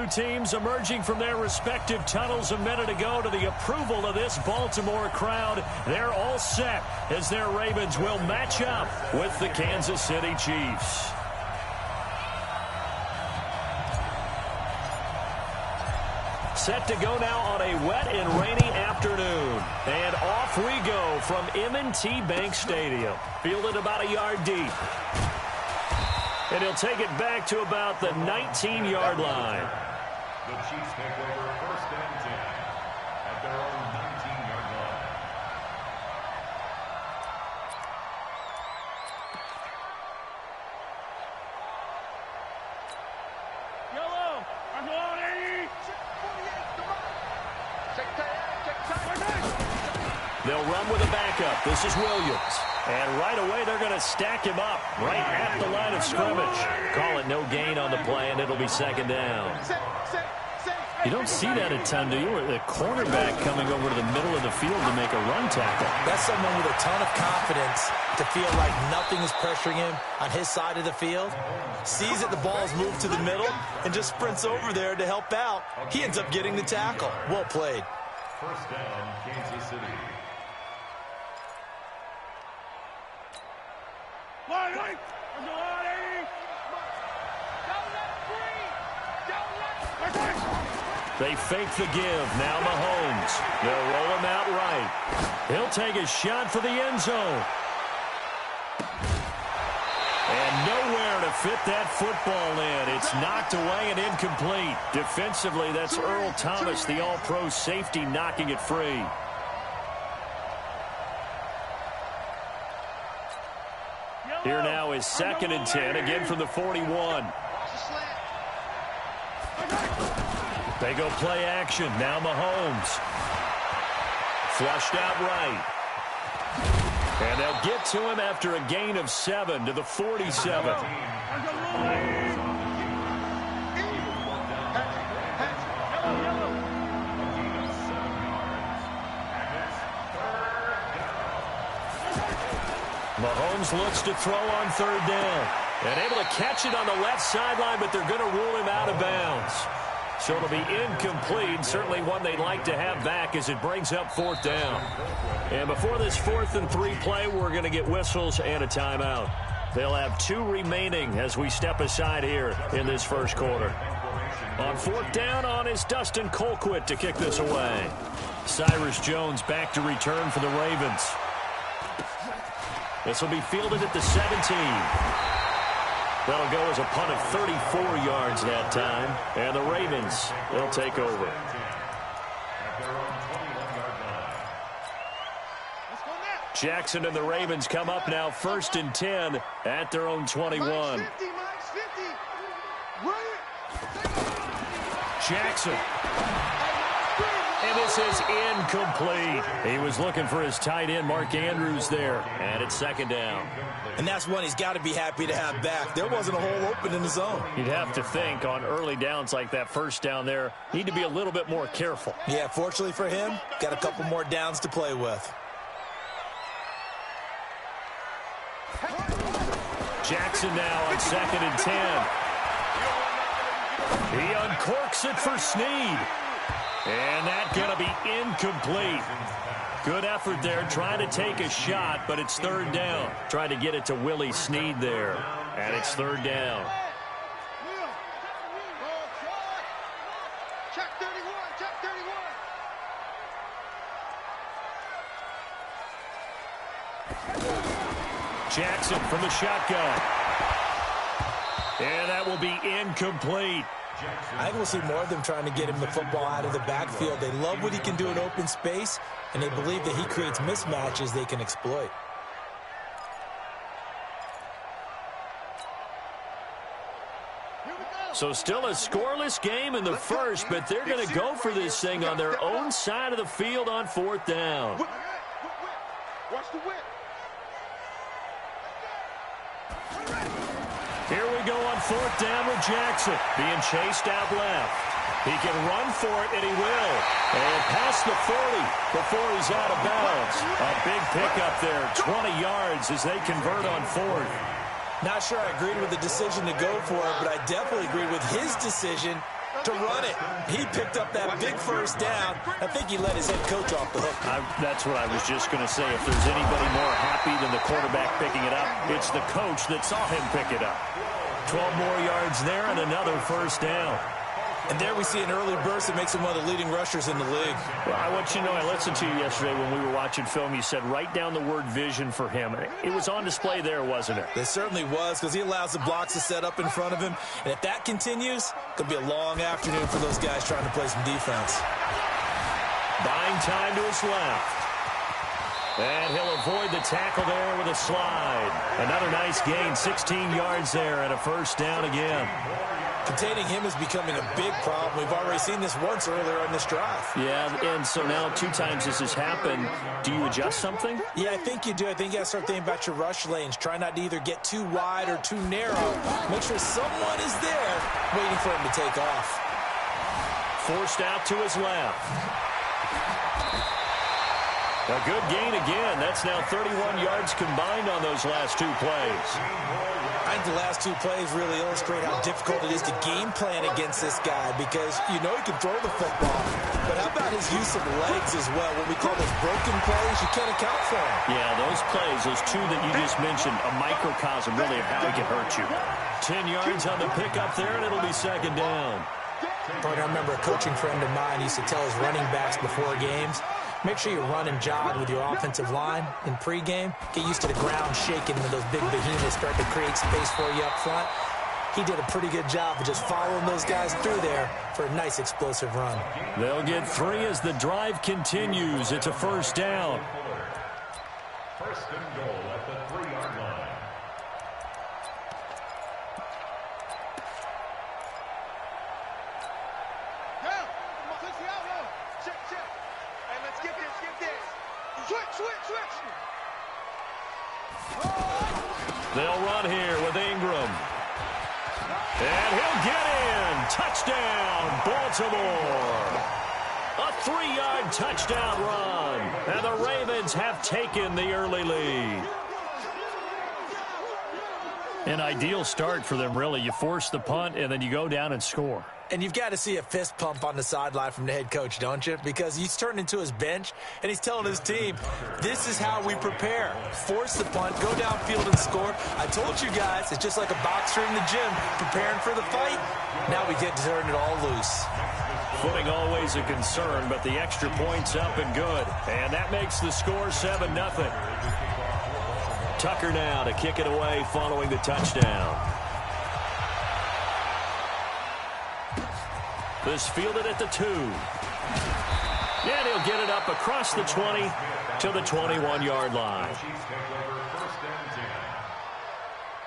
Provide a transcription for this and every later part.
teams emerging from their respective tunnels a minute ago to the approval of this Baltimore crowd. They're all set as their Ravens will match up with the Kansas City Chiefs. Set to go now on a wet and rainy afternoon. And off we go from M&T Bank Stadium. Fielded about a yard deep. And he'll take it back to about the 19-yard line. The Chiefs take over first and 10 at their own 19-yard line. Yellow, They'll run with a backup. This is Williams. And right away, they're going to stack him up right at the line of scrimmage. Call it no gain on the play, and it'll be second down. You don't see that a ton, do you? The cornerback coming over to the middle of the field to make a run tackle. That's someone with a ton of confidence to feel like nothing is pressuring him on his side of the field. Sees that the ball is moved to the middle and just sprints over there to help out. He ends up getting the tackle. Well played. First down, Kansas City. They fake the give. Now Mahomes. They'll roll him out right. He'll take a shot for the end zone. And nowhere to fit that football in. It's knocked away and incomplete. Defensively, that's Earl Thomas, the all-pro safety, knocking it free. Here now is second and 10, again from the 41. They go play action. Now Mahomes. Flushed out right. And they'll get to him after a gain of 7 to the 47. Mahomes looks to throw on third down. And able to catch it on the left sideline, but they're going to rule him out of bounds. So it'll be incomplete, certainly one they'd like to have back as it brings up fourth down. And before this 4th and 3 play, we're going to get whistles and a timeout. They'll have 2 remaining as we step aside here in this first quarter. On fourth down on is Dustin Colquitt to kick this away. Cyrus Jones back to return for the Ravens. This will be fielded at the 17. That'll go as a punt of 34 yards that time. And the Ravens, they'll take over. Jackson and the Ravens come up now 1st and 10 at their own 21. Jackson. And this is incomplete. He was looking for his tight end, Mark Andrews, there. And it's second down. And that's one he's got to be happy to have back. There wasn't a hole open in the zone. You'd have to think on early downs like that first down there, need to be a little bit more careful. Yeah, fortunately for him, got a couple more downs to play with. Jackson now on 2nd and 10. He uncorks it for Snead. And that's going to be incomplete. Good effort there, trying to take a shot, but it's third down. Trying to get it to Willie Snead there, and it's third down. Check 31, check 31. Jackson from the shotgun. And that will be incomplete. I think we'll see more of them trying to get him the football out of the backfield. They love what he can do in open space, and they believe that he creates mismatches they can exploit. So still a scoreless game in the first, but they're going to go for this thing on their own side of the field on fourth down. Watch the whip. Here we go on fourth down with Jackson being chased out left. He can run for it, and he will. And past the 40 before he's out of bounds. A big pickup there, 20 yards as they convert on fourth. Not sure I agreed with the decision to go for it, but I definitely agreed with his decision to run it. He picked up that big first down. I think he let his head coach off the hook. That's what I was just going to say. If there's anybody more happy than the quarterback picking it up, it's the coach that saw him pick it up. 12 more yards there and another first down. And there we see an early burst that makes him one of the leading rushers in the league. Well, I want you to know, I listened to you yesterday when we were watching film. You said write down the word vision for him. It was on display there, wasn't it? It certainly was, because he allows the blocks to set up in front of him. And if that continues, it could be a long afternoon for those guys trying to play some defense. Buying time to his left. And he'll avoid the tackle there with a slide. Another nice gain, 16 yards there and a first down again. Containing him is becoming a big problem. We've already seen this once earlier on this drive. Yeah, and so now 2 times this has happened. Do you adjust something? Yeah, I think you do. I think you got to start thinking about your rush lanes. Try not to either get too wide or too narrow. Make sure someone is there waiting for him to take off. Forced out to his left. A good gain again. That's now 31 yards combined on those last 2 plays. I think the last 2 plays really illustrate how difficult it is to game plan against this guy, because you know he can throw the football. But how about his use of legs as well? What we call those broken plays, you can't account for them. Yeah, those plays, those 2 that you just mentioned, a microcosm really of how he can hurt you. 10 yards on the pickup there, and it'll be second down. Partner, I remember a coaching friend of mine used to tell his running backs before games, make sure you run and jog with your offensive line in pregame. Get used to the ground shaking when those big behemoths start to create space for you up front. He did a pretty good job of just following those guys through there for a nice explosive run. They'll get 3 as the drive continues. It's a first down. First and goal at the 3-yard line. They'll run here with Ingram. And he'll get in. Touchdown, Baltimore. A 3-yard touchdown run. And the Ravens have taken the early lead. An ideal start for them, really. You force the punt, and then you go down and score. And you've got to see a fist pump on the sideline from the head coach, don't you? Because he's turned into his bench, and he's telling his team, this is how we prepare. Force the punt, go downfield and score. I told you guys, it's just like a boxer in the gym, preparing for the fight. Now we get to turn it all loose. Footing always a concern, but the extra point's up and good. And that makes the score 7-0. Tucker now to kick it away following the touchdown. This fielded at the 2. And he'll get it up across the 20 to the 21-yard line.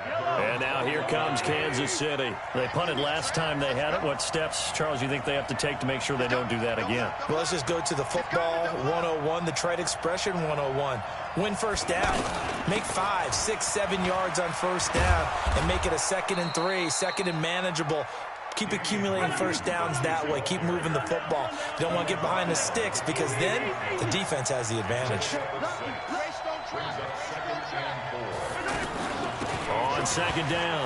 And now here comes Kansas City. They punted last time they had it. What steps, Charles, you think they have to take to make sure they don't do that again? Well, let's just go to the football 101, the trite expression 101. Win first down. Make 5, 6, 7 yards on first down and make it a 2nd and 3, 2nd and manageable. Keep accumulating first downs that way. Keep moving the football. You don't want to get behind the sticks, because then the defense has the advantage. On second down,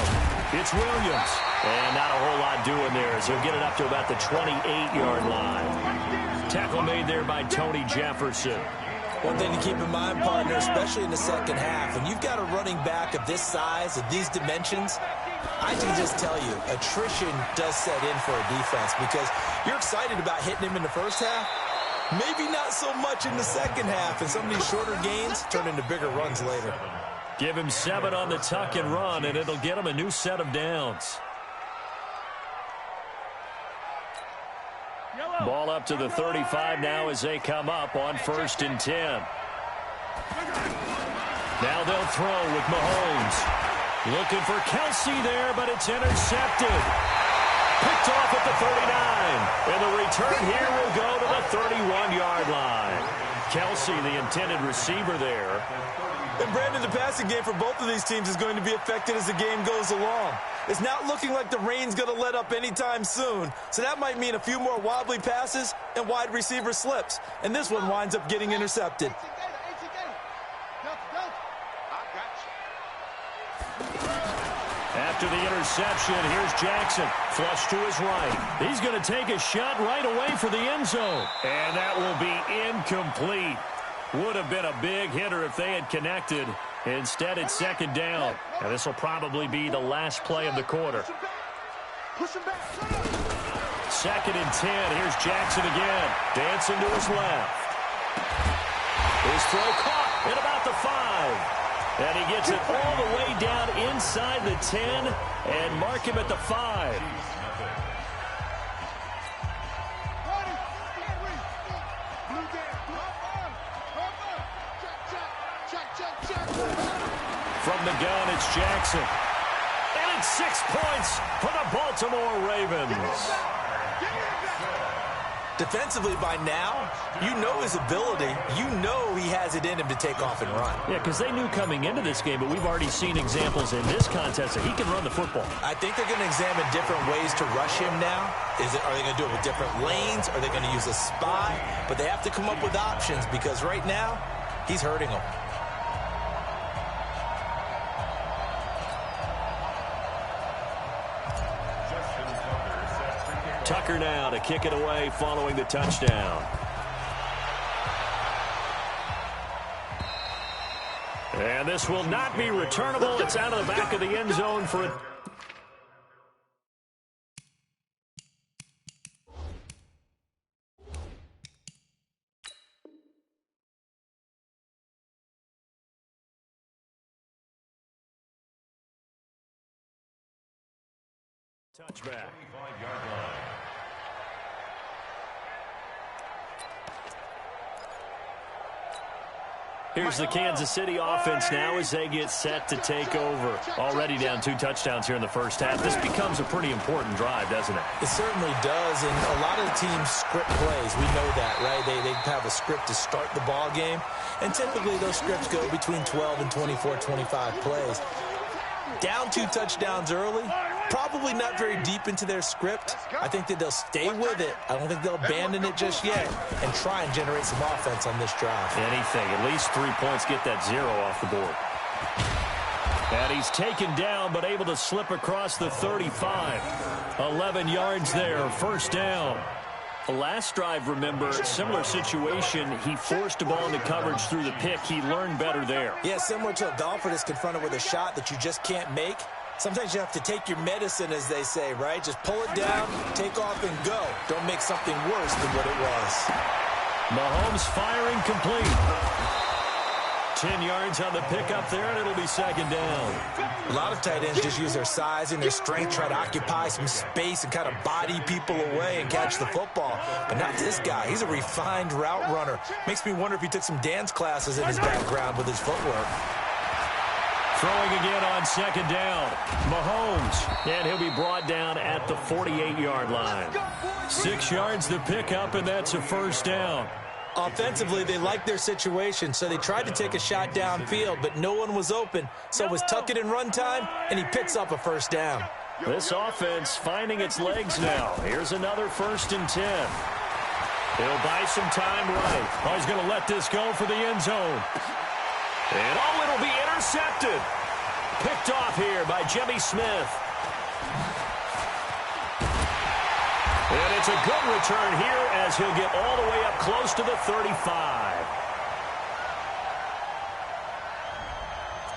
it's Williams. And not a whole lot doing there, so he'll get it up to about the 28-yard line. Tackle made there by Tony Jefferson. One thing to keep in mind, partner, especially in the second half, when you've got a running back of this size, of these dimensions, I can just tell you, attrition does set in for a defense, because you're excited about hitting him in the first half, maybe not so much in the second half, and some of these shorter gains turn into bigger runs later. Give him 7 on the tuck and run, and it'll get him a new set of downs. Ball up to the 35 now as they come up on 1st and 10. Now they'll throw with Mahomes. Looking for Kelsey there, but it's intercepted. Picked off at the 39. And the return here will go to the 31-yard line. Kelsey, the intended receiver there. And Brandon, the passing game for both of these teams is going to be affected as the game goes along. It's not looking like the rain's going to let up anytime soon. So that might mean a few more wobbly passes and wide receiver slips. And this one winds up getting intercepted. At after the interception. Here's Jackson, flush to his right. He's going to take a shot right away for the end zone. And that will be incomplete. Would have been a big hitter if they had connected. Instead, it's second down. And this will probably be the last play of the quarter. Second and 10. Here's Jackson again. Dancing to his left. His throw caught at about the 5. And he gets it all the way down inside the 10 and mark him at the 5. From the gun, it's Jackson. And it's 6 points for the Baltimore Ravens. Defensively by now, you know his ability. You know he has it in him to take off and run. Yeah, because they knew coming into this game, but we've already seen examples in this contest that he can run the football. I think they're going to examine different ways to rush him now. Are they going to do it with different lanes? Are they going to use a spy? But they have to come up with options because right now, he's hurting them. Tucker now to kick it away following the touchdown. And this will not be returnable. It's out of the back of the end zone for a touchback. Here's the Kansas City offense now as they get set to take over. Already down 2 touchdowns here in the first half. This becomes a pretty important drive, doesn't it? It certainly does, and a lot of the teams script plays. We know that, right? They have a script to start the ball game, and typically those scripts go between 12 and 24, 25 plays. Down 2 touchdowns early, probably not very deep into their script. I think that they'll stay with it. I don't think they'll abandon it just yet and try and generate some offense on this drive. Anything, at least 3 points, get that 0 off the board. And he's taken down but able to slip across the 35. 11 yards there, first down. The last drive, remember, similar situation. He forced the ball into coverage through the pick. He learned better there. Yeah, similar to a golfer that's confronted with a shot that you just can't make. Sometimes you have to take your medicine, as they say, right? Just pull it down, take off, and go. Don't make something worse than what it was. Mahomes firing complete. 10 yards on the pickup there, and it'll be second down. A lot of tight ends just use their size and their strength, try to occupy some space and kind of body people away and catch the football. But not this guy. He's a refined route runner. Makes me wonder if he took some dance classes in his background with his footwork. Throwing again on second down. Mahomes, and he'll be brought down at the 48-yard line. 6 yards the pickup, and that's a first down. Offensively, they liked their situation, so they tried to take a shot downfield, but no one was open. So it was tuck it and run time, and he picks up a first down. This offense finding its legs now. Here's another 1st and 10. He'll buy some time right. Oh, he's going to let this go for the end zone. And oh, it'll be intercepted. Picked off here by Jimmy Smith. And it's a good return here as he'll get all the way up close to the 35.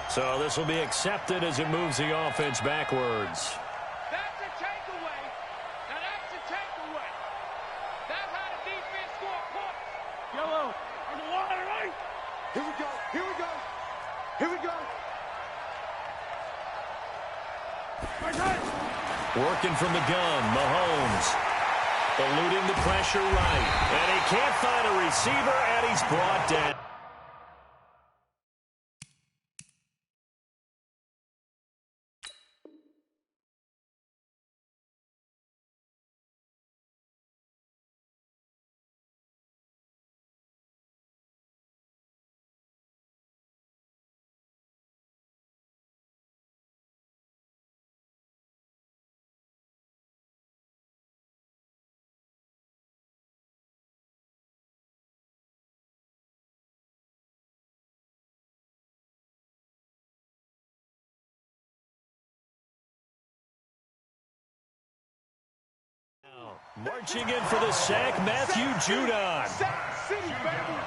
So this will be accepted as it moves the offense backwards. That's a takeaway. Now that's a takeaway. That's how the defense score points. Yellow. On the water, right? Here we go. Here we go. Here we go. Working from the gun, Mahomes. Eluding the pressure right. And he can't find a receiver, and he's brought down. Marching in for the sack, Matthew Judon. Sack City, baby.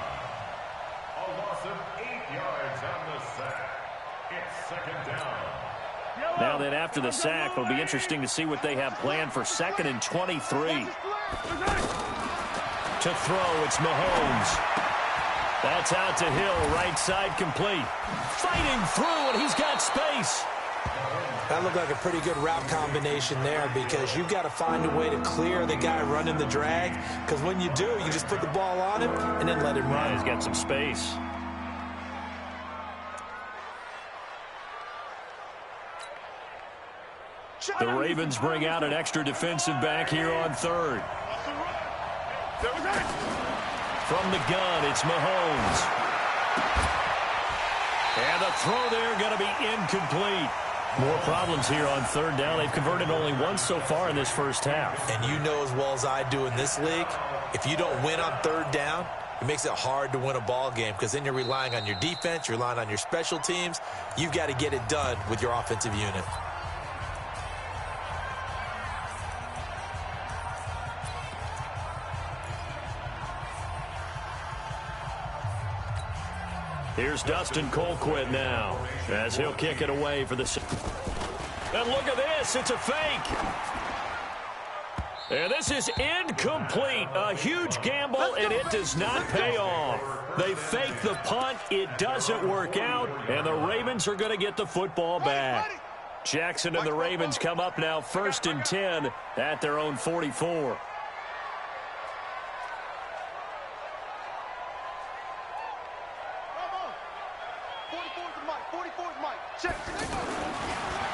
A loss of 8 yards on the sack. It's second down. Now then, after the sack, it'll be interesting to see what they have planned for 2nd and 23. To throw, it's Mahomes. That's out to Hill, right side complete. Fighting through, and he's got space. That looked like a pretty good route combination there because you've got to find a way to clear the guy running the drag, because when you do, you just put the ball on him and then let him run. Yeah, he's got some space. The Ravens bring out an extra defensive back here on 3rd. From the gun, it's Mahomes. And the throw there going to be incomplete. More problems here on 3rd down. They've converted only once so far in this first half. And you know as well as I do in this league, if you don't win on 3rd down, it makes it hard to win a ball game because then you're relying on your defense, you're relying on your special teams. You've got to get it done with your offensive unit. Here's Dustin Colquitt now as he'll kick it away for the... And look at this. It's a fake. And this is incomplete. A huge gamble, and it does not pay off. They fake the punt. It doesn't work out, and the Ravens are going to get the football back. Jackson and the Ravens come up now 1st and 10 at their own 44.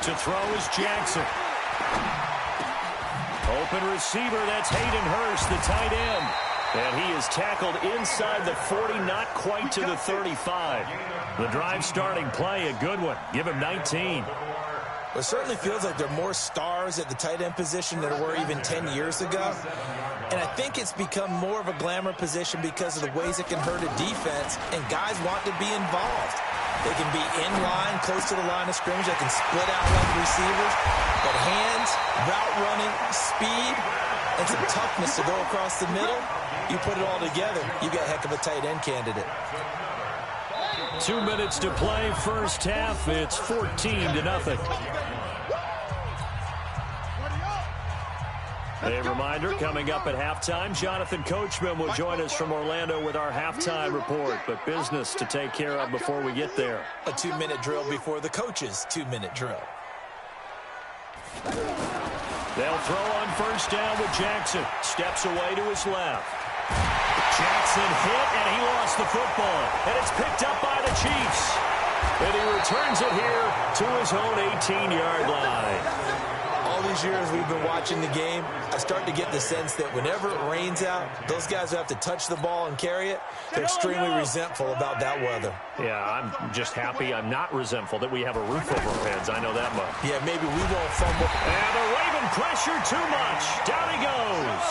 To throw is Jackson. Open receiver, that's Hayden Hurst, the tight end. And he is tackled inside the 40, not quite to the 35. The drive starting play, a good one. Give him 19. It certainly feels like there are more stars at the tight end position than there were even 10 years ago. And I think it's become more of a glamour position because of the ways it can hurt a defense, and guys want to be involved. They can be in line, close to the line of scrimmage. They can split out like receivers. But hands, route running, speed, and some toughness to go across the middle, you put it all together, you got a heck of a tight end candidate. 2 minutes to play, first half. It's 14-0. A reminder, coming up at halftime, Jonathan Coachman will join us from Orlando with our halftime report, but business to take care of before we get there. A 2-minute drill before the coach's 2-minute drill. They'll throw on first down with Jackson. Steps away to his left. Jackson hit, and he lost the football. And it's picked up by the Chiefs. And he returns it here to his own 18-yard line. All these years we've been watching the game, I start to get the sense that whenever it rains out, those guys who have to touch the ball and carry it, they're extremely resentful about that weather. Yeah, I'm just happy I'm not resentful that we have a roof over our heads. I know that much. Yeah, maybe we won't fumble. And the Raven pressure too much. Down he goes.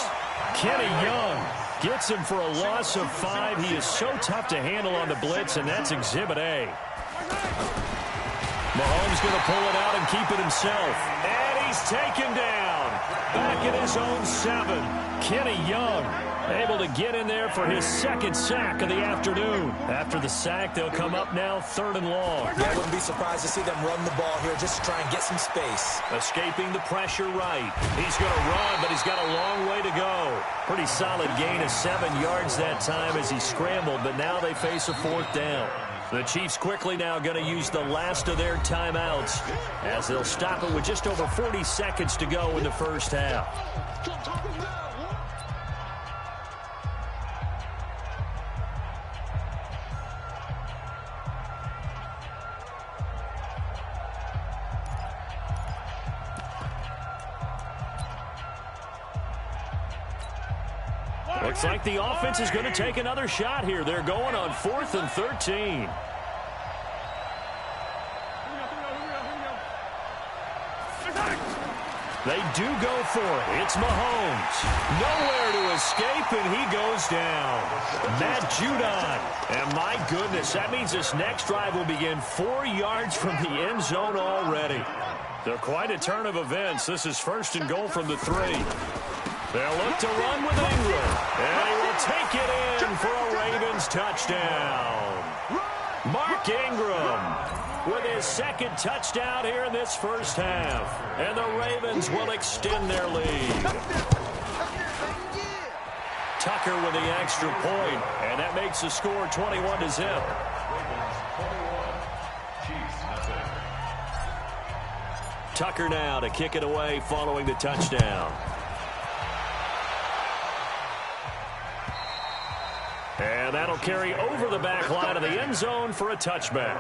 Kenny Young gets him for a loss of 5. He is so tough to handle on the blitz, and that's Exhibit A. Mahomes going to pull it out and keep it himself. And he's taken down. Back at his own 7. Kenny Young able to get in there for his 2nd sack of the afternoon. After the sack, they'll come up now 3rd and long. Yeah, I wouldn't be surprised to see them run the ball here just to try and get some space. Escaping the pressure right. He's going to run, but he's got a long way to go. Pretty solid gain of 7 yards that time as he scrambled, but now they face a 4th down. The Chiefs quickly now going to use the last of their timeouts as they'll stop it with just over 40 seconds to go in the first half. Looks like the offense is going to take another shot here. They're going on 4th and 13. They do go for it. It's Mahomes. Nowhere to escape, and he goes down. Matt Judon. And my goodness, that means this next drive will begin 4 yards from the end zone already. They're quite a turn of events. This is 1st and goal from the 3. They'll look to run with Ingram. And he will take it in for a Ravens touchdown. Mark Ingram with his second touchdown here in this first half. And the Ravens will extend their lead. Tucker with the extra point, and that makes the score 21-0. Tucker now to kick it away following the touchdown. And that'll carry over the back line of the end zone for a touchback.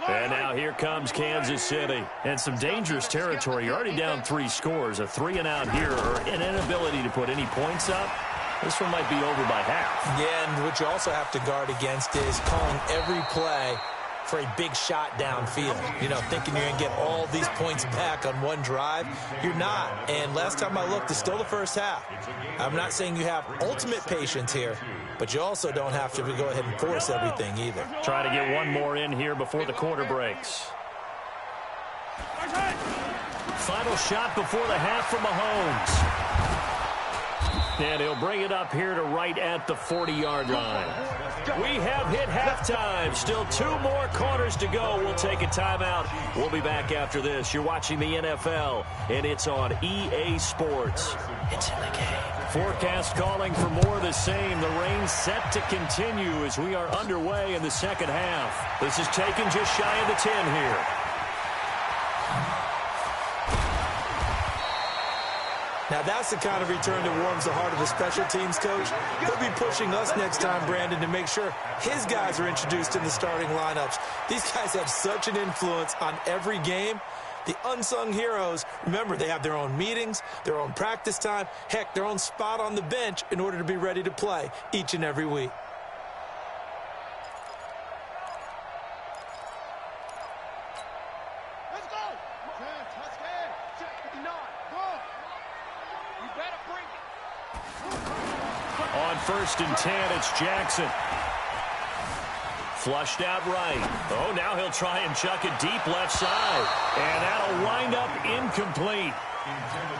And now here comes Kansas City. And some dangerous territory. You're already down 3 scores. A 3-and-out here, or an inability to put any points up. This one might be over by half. Yeah, and what you also have to guard against is calling every play for a big shot downfield. You know, thinking you're going to get all these points back on one drive. You're not. And last time I looked, it's still the first half. I'm not saying you have ultimate patience here, but you also don't have to go ahead and force everything either. Try to get one more in here before the quarter breaks. Final shot before the half from Mahomes. And he'll bring it up here to right at the 40-yard line. We have hit halftime. Still 2 more quarters to go. We'll take a timeout. We'll be back after this. You're watching the NFL, and it's on EA Sports. It's in the game. Forecast calling for more of the same. The rain set to continue as we are underway in the second half. This is taken just shy of the 10 here. Now, that's the kind of return that warms the heart of a special teams coach. He'll be pushing us next time, Brandon, to make sure his guys are introduced in the starting lineups. These guys have such an influence on every game. The unsung heroes, remember, they have their own meetings, their own practice time, heck, their own spot on the bench in order to be ready to play each and every week. First and 10, it's Jackson. Flushed out right. Oh, now he'll try and chuck it deep left side. And that'll wind up incomplete.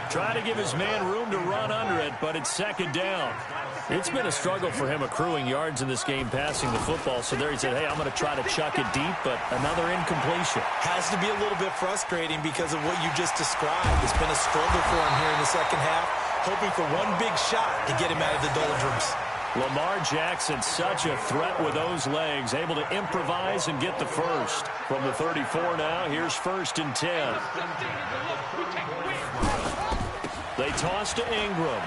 Try to give his man room to run under it, but it's second down. It's been a struggle for him accruing yards in this game passing the football. So there he said, hey, I'm going to try to chuck it deep, but another incompletion. Has to be a little bit frustrating because of what you just described. It's been a struggle for him here in the second half, hoping for one big shot to get him out of the doldrums. Lamar Jackson, such a threat with those legs, able to improvise and get the first. From the 34 now, here's first and 10. They toss to Ingram.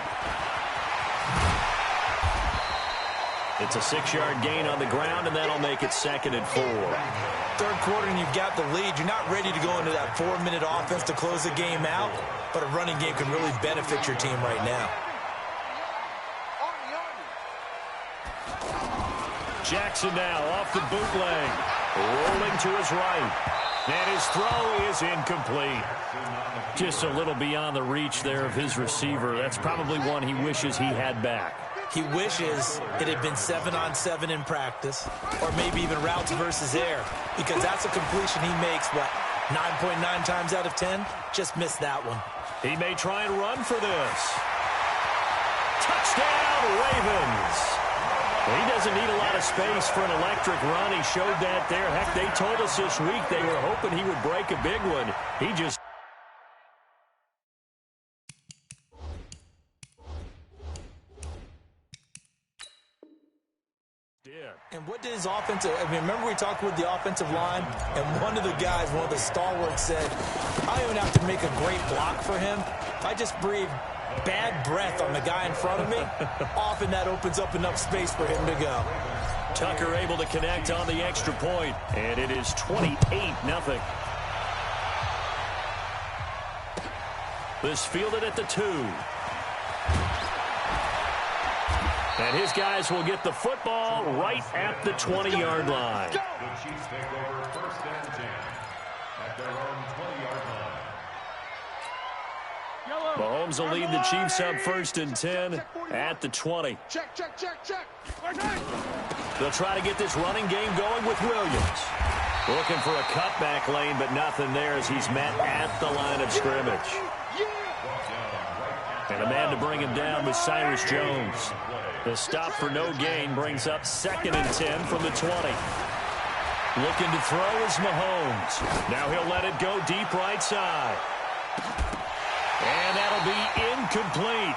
It's a 6-yard gain on the ground, and that'll make it second and 4. Third quarter, and you've got the lead. You're not ready to go into that 4-minute offense to close the game out, but a running game can really benefit your team right now. Jackson now off the bootleg, rolling to his right, and his throw is incomplete. Just a little beyond the reach there of his receiver. That's probably one he wishes he had back. He wishes it had been 7-on-7 in practice, or maybe even routes versus air, because that's a completion he makes, 9.9 times out of 10? Just missed that one. He may try and run for this. Touchdown, Ravens! He doesn't need a lot of space for an electric run. He showed that there. Heck, they told us this week they were hoping he would break a big one. He just... And what did his offensive... I mean, remember we talked with the offensive line, and one of the guys, one of the stalwarts said, I don't even have to make a great block for him. If I just breathe bad breath on the guy in front of me, often that opens up enough space for him to go. Tucker able to connect on the extra point, and it is 28-0. This fielded at the 2. And his guys will get the football right at the 20-yard line. The Chiefs take over first and 10 at their own 20-yard line. Mahomes will lead the Chiefs up first and 10 at the 20. Check. They'll try to get this running game going with Williams. Looking for a cutback lane, but nothing there as he's met at the line of scrimmage. And the man to bring him down was Cyrus Jones. The stop for no gain brings up 2nd and 10 from the 20. Looking to throw is Mahomes. Now he'll let it go deep right side. And that'll be incomplete.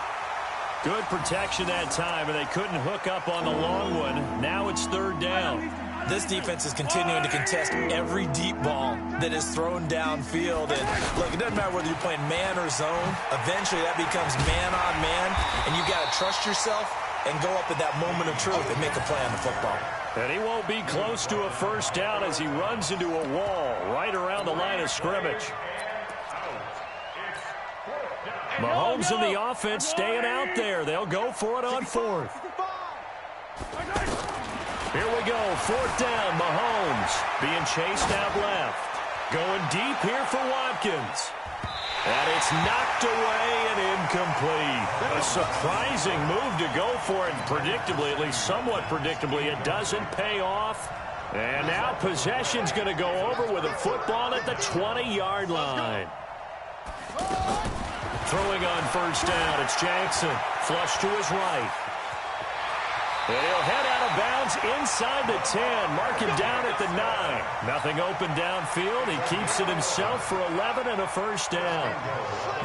Good protection that time, and they couldn't hook up on the long one. Now it's 3rd down. This defense is continuing to contest every deep ball that is thrown downfield. And look, it doesn't matter whether you're playing man or zone. Eventually that becomes man on man, and you've got to trust yourself and go up at that moment of truth and make a play on the football. And he won't be close to a 1st down as he runs into a wall right around the line of scrimmage. Mahomes and the offense staying out there. They'll go for it on 4th. Here we go, 4th down, Mahomes being chased out left. Going deep here for Watkins. And it's knocked away and incomplete. A surprising move to go for it, predictably, at least somewhat predictably. It doesn't pay off. And now possession's going to go over with a football at the 20-yard line. Throwing on 1st down, it's Jackson. Flush to his right. And he'll head out of bounds inside the 10. Mark him down at the 9. Nothing open downfield. He keeps it himself for 11 and a 1st down.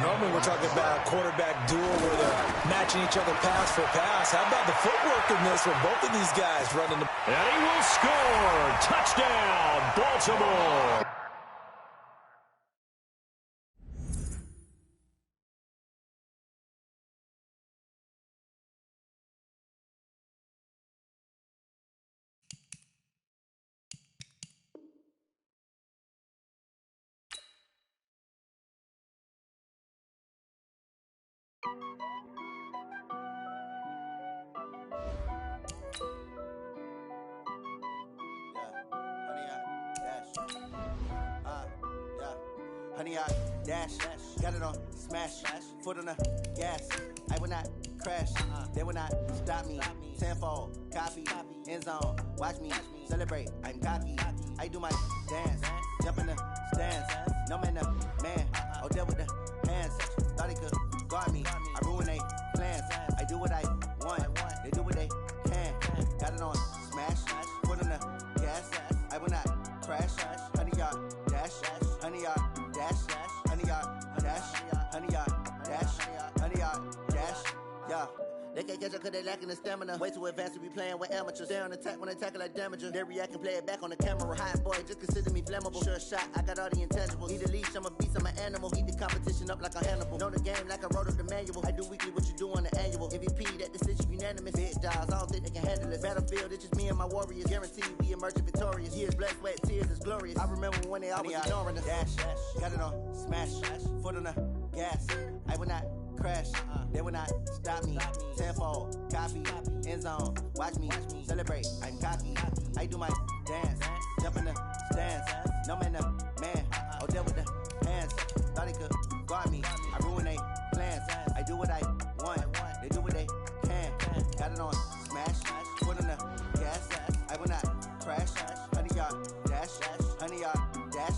Normally we're talking about a quarterback duel where they're matching each other pass for pass. How about the footwork in this with both of these guys running the... And he will score. Touchdown, Baltimore. Honey, I dash, got it on smash, foot on the gas. I will not crash, they will not stop me. Tenfold, copy, end zone, watch me celebrate. I'm cocky, I do my dance, jump in the stands. No man, the man, oh, deal with the hands. Thought he could guard me, I ruin they plans. I do what I want, they do what they can. Got it on smash, foot on the gas. I will not crash, honey, y'all dash, honey, y'all dash, honey, y'all dash, honey, y'all dash, honey, y'all dash, yeah. They can't catch up cause they lacking the stamina. Way too advanced to be playing with amateurs. Stay on attack when they tackle like damager. They react and play it back on the camera. Hot boy, just consider me flammable. Sure shot, I got all the intangibles. Need a leash, I'm a beast, I'm an animal. Eat the competition up like a Hannibal. Know the game like I wrote up the manual. I do weekly what you do on the annual. MVP, that decision unanimous. Big jobs, I don't think they can handle it. Battlefield, it's just me and my warriors. Guaranteed we emerging victorious. Years, blood, sweat, tears, is glorious. I remember when they always ignoring us. Dash, got it on smash, foot on the gas. I will not crash, they will not stop me. Tenfold, copy, end zone, watch me celebrate. I'm cocky, I do my dance, jump in the stands. No man, the man, oh, deal with the hands. Thought he could guard me, I ruin they plans. I do what I want, they do what they can. Got it on smash, foot on the gas. I will not crash, honey, y'all dash, honey, y'all dash,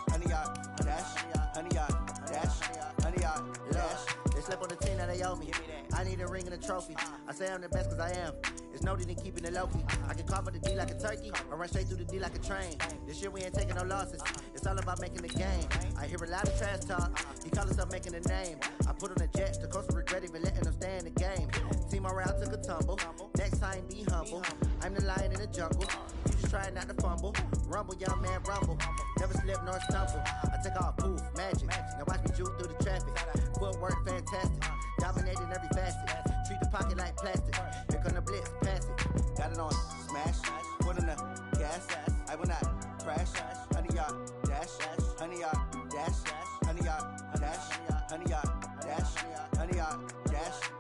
honey, y'all dash, honey, y'all dash, honey, y'all dash. They slept on the team that they owe me. I need a ring and a trophy. I say I'm the best cause I am. It's no need in keeping it low-key. I can carve up the D like a turkey or run straight through the D like a train. This year we ain't taking no losses. It's all about making the game. I hear a lot of trash talk. He call himself making a name. I put on the Jets. The coach will regret even letting them stay in the game. Team morale took a tumble. Next time be humble. I'm the lion in the jungle. You just trying not to fumble. Rumble, young man, rumble. Never slip nor stumble. I take off poof, magic. Now watch me juke through the traffic. Footwork fantastic. Dominating every facet. Treat the pocket like plastic. Here come the blitz, pass it. Got it on smash. Foot on the gas. I will not crash. Honey, y'all dash. Honey, y'all dash. Honey, y'all dash. Honey, y'all dash. Honey, y'all dash.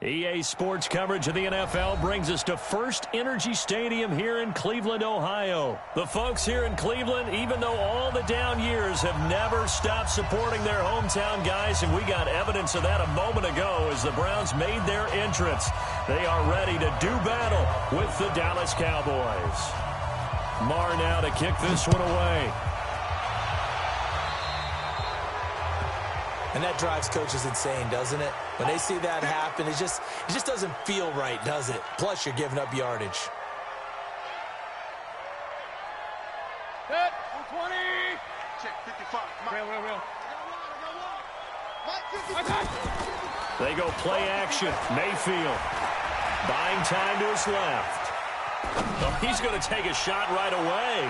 EA Sports coverage of the NFL brings us to First Energy Stadium here in Cleveland, Ohio. The folks here in Cleveland, even though all the down years, have never stopped supporting their hometown guys, and we got evidence of that a moment ago as the Browns made their entrance. They are ready to do battle with the Dallas Cowboys. Marr now to kick this one away. And that drives coaches insane, doesn't it? When they see that happen, it just doesn't feel right, does it? Plus, you're giving up yardage. Set, 120. Check 55. Real. They go play action. Mayfield buying time to his left. Oh, he's going to take a shot right away.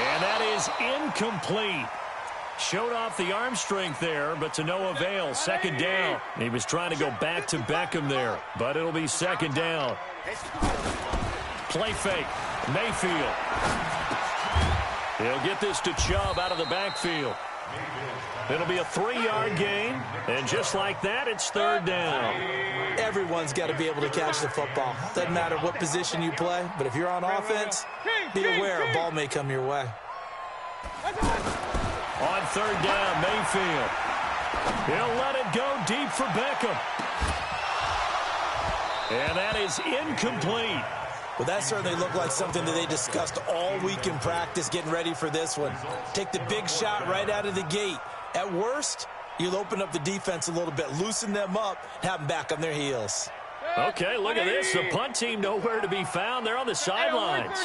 And that is incomplete. Showed off the arm strength there, but to no avail. Second down. He was trying to go back to Beckham there, but it'll be second down. Play fake. Mayfield. He'll get this to Chubb out of the backfield. It'll be a 3-yard gain, and just like that, it's third down. Everyone's got to be able to catch the football. Doesn't matter what position you play, but if you're on offense, be aware a ball may come your way. On third down, Mayfield. He'll let it go deep for Beckham. And that is incomplete. Well, that certainly looked like something that they discussed all week in practice getting ready for this one. Take the big shot right out of the gate. At worst, you'll open up the defense a little bit, loosen them up, and have them back on their heels. Okay, look at this. The punt team nowhere to be found. They're on the sidelines.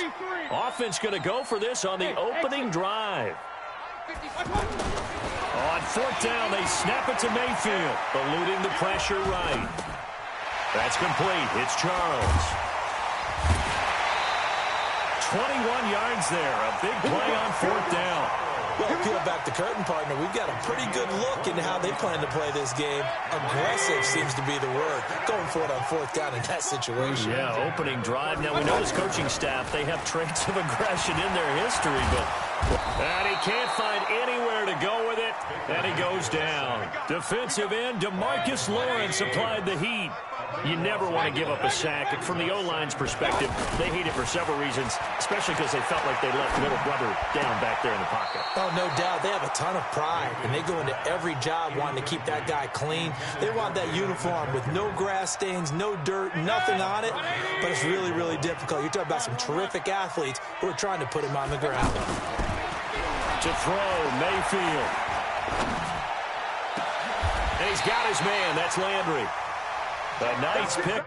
Offense going to go for this on the opening drive. On fourth down, they snap it to Mayfield, eluding the pressure right. That's complete. It's Charles. 21 yards there. A big play on fourth down. Well, peel back the curtain, partner. We've got a pretty good look into how they plan to play this game. Aggressive seems to be the word. Going for it on fourth down in that situation. Yeah, opening drive. Now, we know this coaching staff, they have traits of aggression in their history, but... And he can't find anywhere to go with it, and he goes down. Defensive end DeMarcus Lawrence applied the heat. You never want to give up a sack. And from the O-line's perspective, they hate it for several reasons, especially because they felt like they left little brother down back there in the pocket. Oh, no doubt. They have a ton of pride, and they go into every job wanting to keep that guy clean. They want that uniform with no grass stains, no dirt, nothing on it, but it's really, really difficult. You're talking about some terrific athletes who are trying to put him on the ground. To throw, Mayfield. And he's got his man. That's Landry. A nice pick.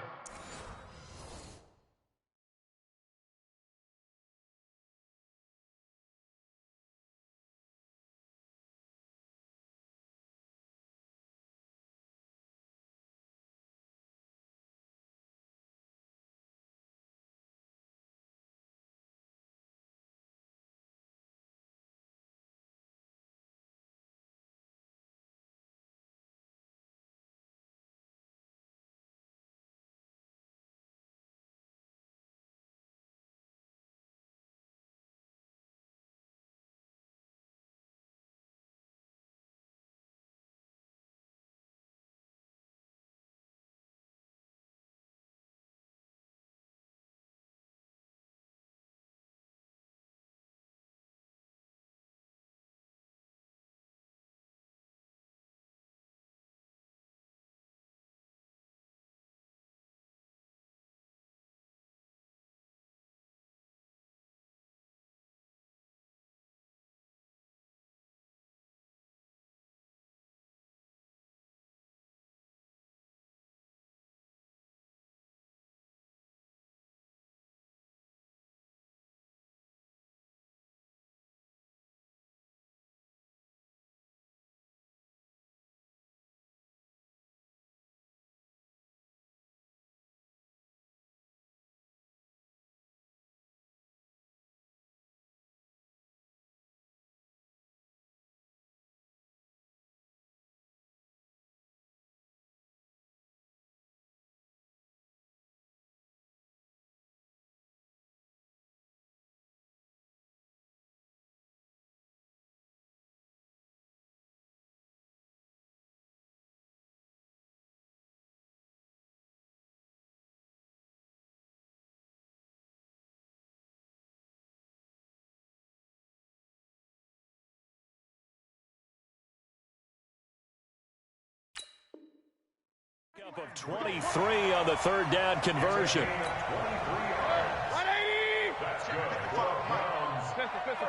Pickup of 23 on the third down conversion. 180! That's good.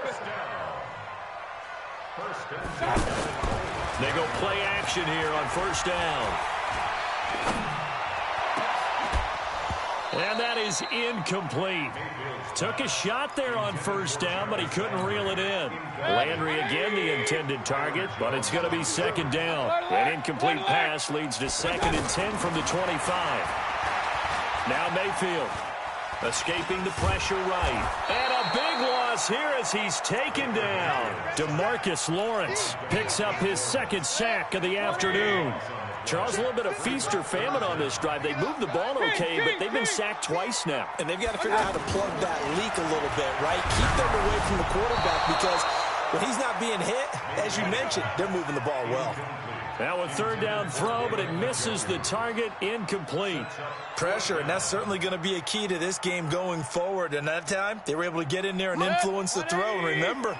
First down. They go play action here on first down. And that is incomplete. Took a shot there on first down, but he couldn't reel it in. Landry again the intended target, but it's going to be second down. An incomplete pass leads to 2nd and 10 from the 25. Now Mayfield escaping the pressure right. And a big loss here as he's taken down. DeMarcus Lawrence picks up his 2nd sack of the afternoon. Charles, a little bit of feast or famine on this drive. They moved the ball okay, but they've been sacked twice now. And they've got to figure out how to plug that leak a little bit, right? Keep them away from the quarterback because when he's not being hit, as you mentioned, they're moving the ball well. Now a third down throw, but it misses the target, incomplete. Pressure, and that's certainly going to be a key to this game going forward. And that time, they were able to get in there and influence the throw. And remember,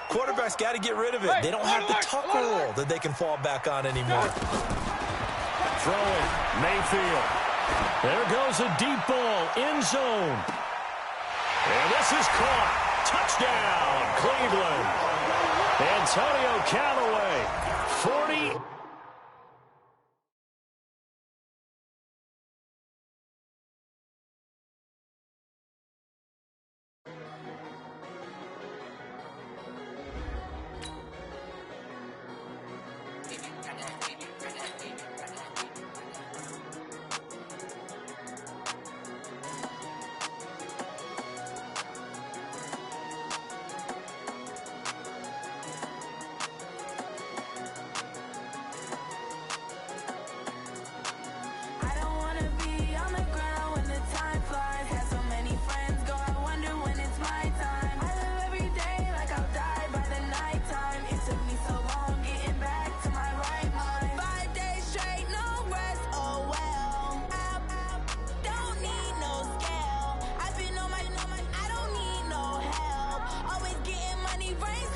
quarterbacks got to get rid of it. They don't have the tucker roll that they can fall back on anymore. Throwing, Mayfield. There goes a deep ball, end zone. And this is caught. Touchdown, Cleveland. Antonio Callaway, 40. Rain